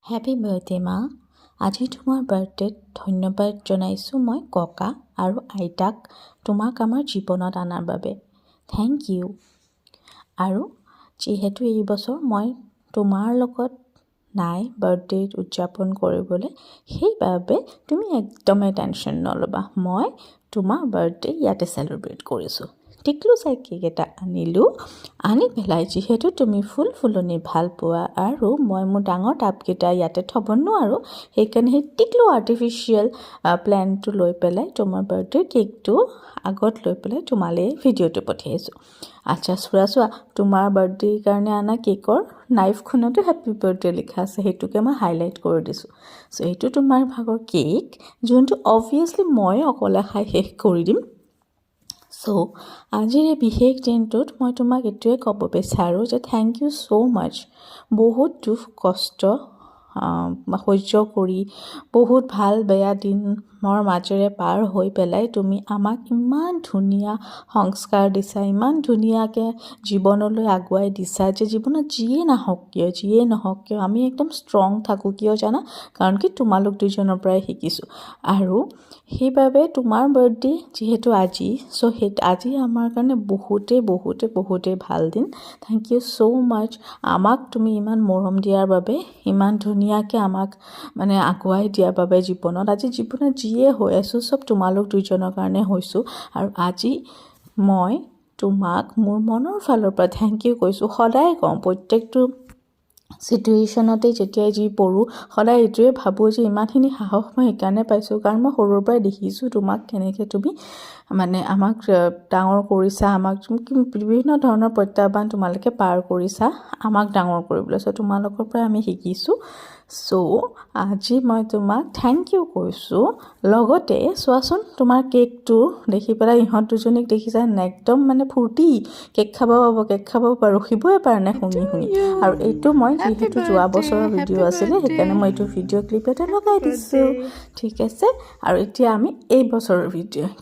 Happy birthday মা। আজি তোমাৰ বাৰ্থডেত ধন্যবাদ জনাইছোঁ মই ককা আৰু আইতাক তোমাক আমাৰ জীৱনত অনাৰ বাবে। Thank you. আৰু যিহেতু এই বছৰ মই তোমাৰ লগত নাই বাৰ্থডে উদযাপন কৰিবলৈ, সেইবাবে তুমি একদমেই টেনশ্যন নল'বা। মই তোমাৰ বাৰ্থডে ইয়াতে চেলিব্ৰেট কৰিছোঁ। টিকলু চাই কেক এটা আনি পেলাই, যিহেতু তুমি ফুলনি ভাল পোৱা আৰু মই মোৰ ডাঙৰ টাবকেইটা ইয়াতে থ'ব নোৱাৰোঁ, সেইকাৰণে সেই টিকলু আৰ্টিফিচিয়েল প্লেনটো লৈ পেলাই তোমাৰ বাৰ্থডে কেকটো আগত লৈ পেলাই তোমালৈ ভিডিঅ'টো পঠিয়াইছোঁ। আচ্ছা চোৱা, তোমাৰ বাৰ্থডেৰ কাৰণে অনা কেকৰ নাইফখনতো হেপী বাৰ্থডে লিখা আছে, সেইটোকে মই হাইলাইট কৰি দিছোঁ। চ' এইটো তোমাৰ ভাগৰ কেক, যোনটো অবভিয়াছলি মই অকলে খাই শেষ কৰি দিম। চ' আজিৰ এই বিশেষ দিনটোত মই তোমাক এইটোৱে ক'ব বিচাৰোঁ যে থেংক ইউ ছ' মাছ। বহুত দুখ কষ্ট সহ্য কৰি, বহুত ভাল বেয়া দিনৰ মাজেৰে পাৰ হৈ পেলাই তুমি আমাক ইমান ধুনীয়া সংস্কাৰ দিছা, ইমান ধুনীয়াকৈ জীৱনলৈ আগুৱাই দিছা যে জীৱনত যিয়ে নহওক কিয় আমি একদম ষ্ট্ৰং থাকোঁ। কিয় জানা? কাৰণ কি তোমালোক দুজনৰ পৰাই শিকিছোঁ। আৰু সেইবাবে তোমাৰ বাৰ্থডে যিহেতু আজি, চ' আজি আমাৰ কাৰণে বহুতেই ভাল দিন। থেংক ইউ ছ' মাছ। আমাক তুমি ইমান মৰম দিয়াৰ বাবে, ইমান ধুনীয়াকৈ আমাক আগুৱাই দিয়াৰ বাবে জীৱনত। আজি জীৱনত যিয়ে হৈ আছোঁ চব তোমালোক দুজনৰ কাৰণে হৈছোঁ। আৰু আজি মই তোমাক মোৰ মনৰ ফালৰ পৰা থেংক ইউ কৈছোঁ। সদায় কওঁ, প্ৰত্যেকটো চিটুৱেশ্যনতে যেতিয়াই যি পঢ়োঁ সদায় এইটোৱে ভাবোঁ যে ইমানখিনি সাহস মই সেইকাৰণে পাইছোঁ কাৰণ মই সৰুৰ পৰাই দেখিছোঁ তোমাক কেনেকৈ তুমি আমাক ডাঙৰ কৰিছা, আমাক বিভিন্ন ধৰণৰ প্ৰত্যাহ্বান তোমালোকে পাৰ কৰিছা আমাক ডাঙৰ কৰিবলৈ। চ' তোমালোকৰ পৰাই আমি শিকিছোঁ। চ' আজি মই তোমাক থেংক ইউ কৈছোঁ। লগতে চোৱাচোন, তোমাৰ কেকটো দেখি পেলাই ইহঁত দুজনীক দেখিছা একদম ফূৰ্তি, কেক খাব পাব ৰখিবই পৰা নাই শুনি। আৰু এইটো মই যিহেতু যোৱা বছৰৰ ভিডিঅ' আছিলে, সেইকাৰণে মই এইটো ভিডিঅ' ক্লিপ এটা লগাই দিছোঁ। ঠিক আছে, আৰু এতিয়া আমি এই বছৰৰ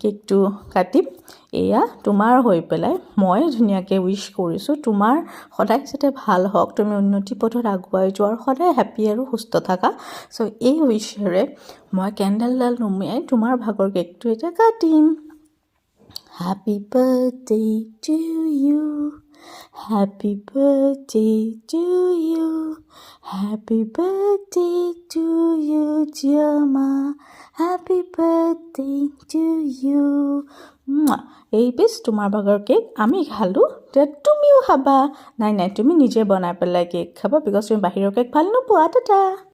কেকটো কাটিম। এয়া তোমাৰ হৈ পেলাই মই ধুনীয়াকৈ উইচ কৰিছোঁ, তোমাৰ সদায় যাতে ভাল হওক, তুমি উন্নতি পথত আগুৱাই যোৱাৰ, সদায় হেপী আৰু সুস্থ থাকা। চ' এই উইচেৰে মই কেণ্ডেলডাল নুমিয়াই তোমাৰ ভাগৰ কেকটো এতিয়া কাটিম। Happy birthday to you, happy birthday to you, happy birthday to you dear মা, হেপী বাৰ্থডে টু ইউ। এই পিছ তোমাৰ ভাগৰ কেক আমি খালোঁ, এতিয়া তুমিও খাবা। নাই তুমি নিজে বনাই পেলাই কেক খাবা, বিকজ তুমি বাহিৰৰ কেক ভাল নোপোৱা। টাটা।